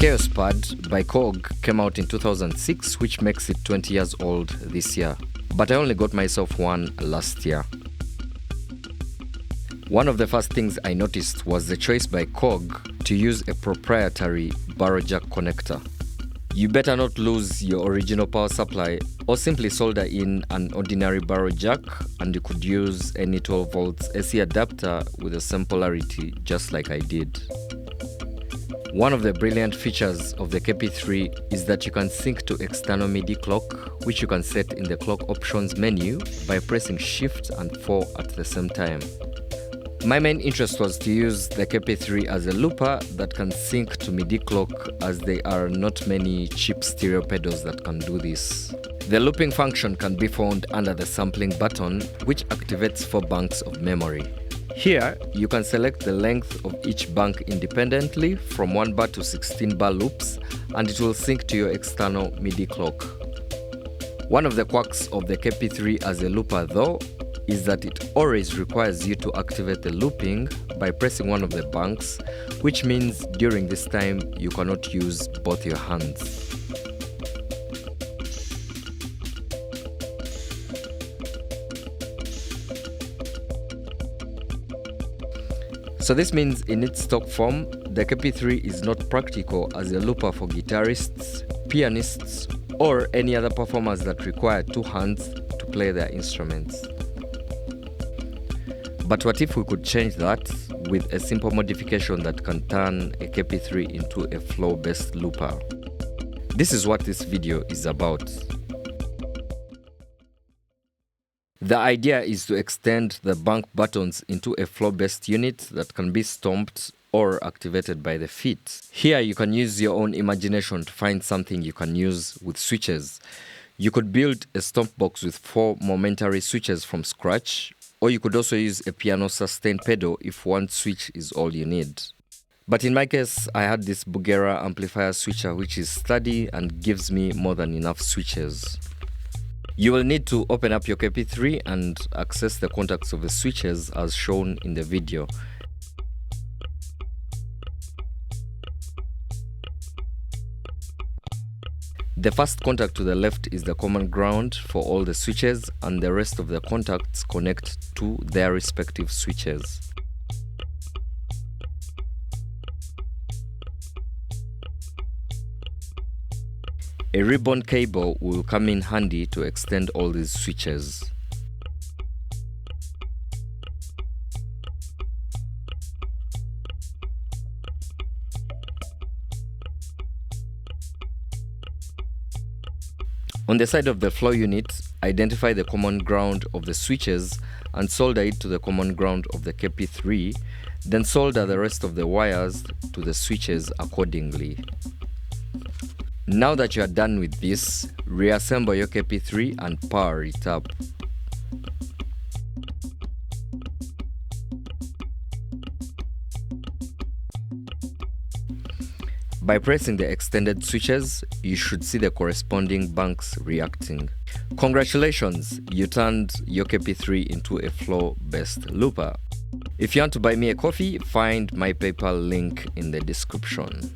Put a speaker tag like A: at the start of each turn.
A: Kaoss pad by KOG came out in 2006, which makes it 20 years old this year. But I only got myself one last year. One of the first things I noticed was the choice by KOG to use a proprietary barrel jack connector. You better not lose your original power supply or simply solder in an ordinary barrel jack, and you could use any 12 volts AC adapter with the same polarity, just like I did. One of the brilliant features of the KP3 is that you can sync to external MIDI clock, which you can set in the clock options menu by pressing Shift and 4 at the same time. My main interest was to use the KP3 as a looper that can sync to MIDI clock, as there are not many cheap stereo pedals that can do this. The looping function can be found under the sampling button, which activates 4 banks of memory. Here, you can select the length of each bank independently from 1 bar to 16 bar loops, and it will sync to your external MIDI clock. One of the quirks of the KP3 as a looper, though, is that it always requires you to activate the looping by pressing one of the banks, which means during this time you cannot use both your hands. So this means in its stock form, the KP3 is not practical as a looper for guitarists, pianists, or any other performers that require 2 hands to play their instruments. But what if we could change that with a simple modification that can turn a KP3 into a flow-based looper? This is what this video is about. The idea is to extend the bank buttons into a flow-based unit that can be stomped or activated by the feet. Here you can use your own imagination to find something you can use with switches. You could build a stomp box with 4 momentary switches from scratch, or you could also use a piano sustain pedal if one switch is all you need. But in my case, I had this Bugera amplifier switcher, which is sturdy and gives me more than enough switches. You will need to open up your KP3 and access the contacts of the switches as shown in the video. The first contact to the left is the common ground for all the switches, and the rest of the contacts connect to their respective switches. A ribbon cable will come in handy to extend all these switches. On the side of the flow unit, identify the common ground of the switches and solder it to the common ground of the KP3, then solder the rest of the wires to the switches accordingly. Now that you are done with this, reassemble your KP3 and power it up. By pressing the extended switches, you should see the corresponding banks reacting. Congratulations, you turned your KP3 into a flow-based looper. If you want to buy me a coffee, find my PayPal link in the description.